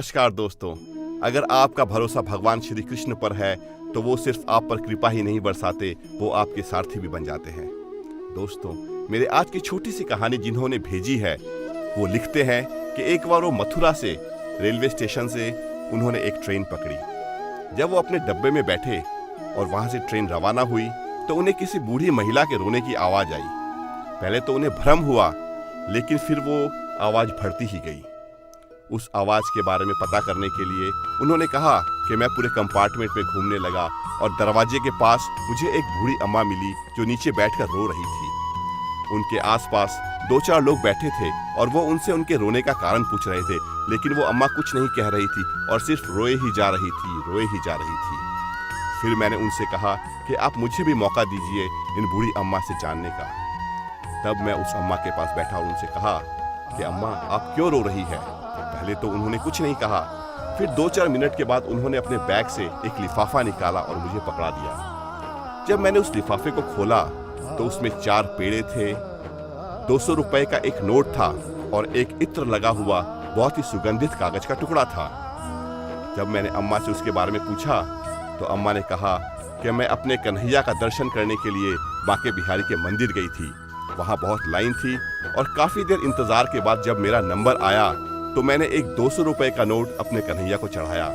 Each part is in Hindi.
नमस्कार दोस्तों, अगर आपका भरोसा भगवान श्री कृष्ण पर है तो वो सिर्फ आप पर कृपा ही नहीं बरसाते, वो आपके सारथी भी बन जाते हैं। दोस्तों, मेरे आज की छोटी सी कहानी जिन्होंने भेजी है वो लिखते हैं कि एक बार वो मथुरा से रेलवे स्टेशन से उन्होंने एक ट्रेन पकड़ी। जब वो अपने डब्बे में बैठे और वहां से ट्रेन रवाना हुई तो उन्हें किसी बूढ़ी महिला के रोने की आवाज आई। पहले तो उन्हें भ्रम हुआ, लेकिन फिर वो आवाज बढ़ती ही गई। उस आवाज के बारे में पता करने के लिए उन्होंने कहा कि मैं पूरे कंपार्टमेंट में घूमने लगा और दरवाजे के पास मुझे एक बूढ़ी अम्मा मिली जो नीचे बैठकर रो रही थी। उनके आसपास 2-4 लोग बैठे थे और वो उनसे उनके रोने का कारण पूछ रहे थे, लेकिन वो अम्मा कुछ नहीं कह रही थी और सिर्फ रोए ही जा रही थी। फिर मैंने उनसे कहा कि आप मुझे भी मौका दीजिए इन बूढ़ी अम्मा से जानने का। तब मैं उस अम्मा के पास बैठा और उनसे कहा कि अम्मा, आप क्यों रो रही है? पहले तो उन्होंने कुछ नहीं कहा, फिर 2-4 मिनट के बाद उन्होंने अपने बैग से एक लिफाफा निकाला और मुझे पकड़ा दिया। जब मैंने उस लिफाफे को खोला तो उसमें 4 पेड़े थे, 200 रुपए का एक नोट था और एक इत्र लगा हुआ बहुत ही सुगंधित कागज का टुकड़ा था। जब मैंने अम्मा से उसके बारे में पूछा तो अम्मा ने कहा कि मैं अपने कन्हैया का दर्शन करने के लिए बांके बिहारी के मंदिर गई थी। वहां बहुत लाइन थी और काफी देर इंतजार के बाद जब मेरा नंबर आया तो मैंने एक 200 रुपए का नोट अपने कन्हैया को चढ़ाया।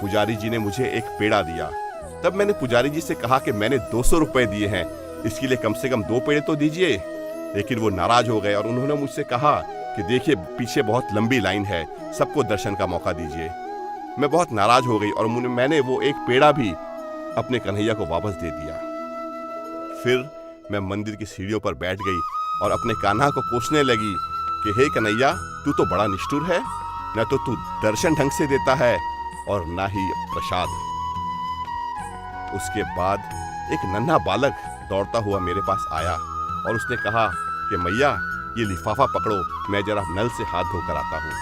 पुजारी जी ने मुझे एक पेड़ा दिया। तब मैंने पुजारी जी से कहा कि मैंने 200 रुपए दिए हैं, इसके लिए कम से कम 2 पेड़े तो दीजिए। लेकिन वो नाराज हो गए और उन्होंने मुझसे कहा कि देखिए, पीछे बहुत लंबी लाइन है, सबको दर्शन का मौका दीजिए। मैं बहुत नाराज हो गई और मैंने वो एक पेड़ा भी अपने कन्हैया को वापस दे दिया। फिर मैं मंदिर की सीढ़ियों पर बैठ गई और अपने कान्हा को कोसने लगी कि हे कन्हैया, तू तो बड़ा निष्ठुर है, न तो तू दर्शन ढंग से देता है और ना ही प्रसाद। उसके बाद एक नन्हा बालक दौड़ता हुआ मेरे पास आया और उसने कहा कि मैया, ये लिफाफा पकड़ो, मैं जरा नल से हाथ धोकर आता हूँ।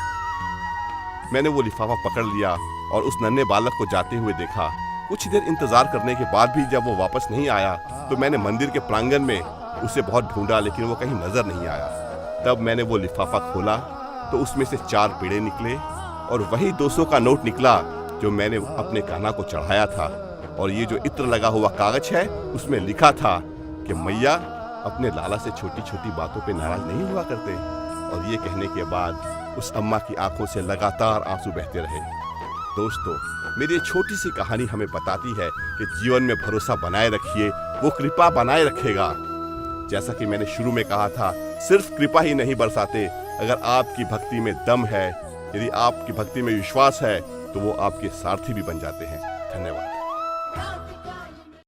मैंने वो लिफाफा पकड़ लिया और उस नन्हे बालक को जाते हुए देखा। कुछ देर इंतजार करने के बाद भी जब वो वापस नहीं आया तो मैंने मंदिर के प्रांगण में उसे बहुत ढूंढा, लेकिन वो कहीं नजर नहीं आया। तब मैंने वो लिफाफा खोला तो उसमें से 4 पेड़े निकले और वही 200 का नोट निकला जो मैंने अपने कान्हा को चढ़ाया था। और ये जो इत्र लगा हुआ कागज है उसमें लिखा था कि मैया अपने लाला से छोटी छोटी बातों पे नाराज नहीं हुआ करते। और ये कहने के बाद उस अम्मा की आंखों से लगातार आंसू बहते रहे। दोस्तों, मेरी ये छोटी सी कहानी हमें बताती है कि जीवन में भरोसा बनाए रखिए, वो कृपा बनाए रखेगा। जैसा कि मैंने शुरू में कहा था, सिर्फ कृपा ही नहीं बरसाते, अगर आपकी भक्ति में दम है, यदि आपकी भक्ति में विश्वास है तो वो आपके सारथी भी बन जाते हैं। धन्यवाद।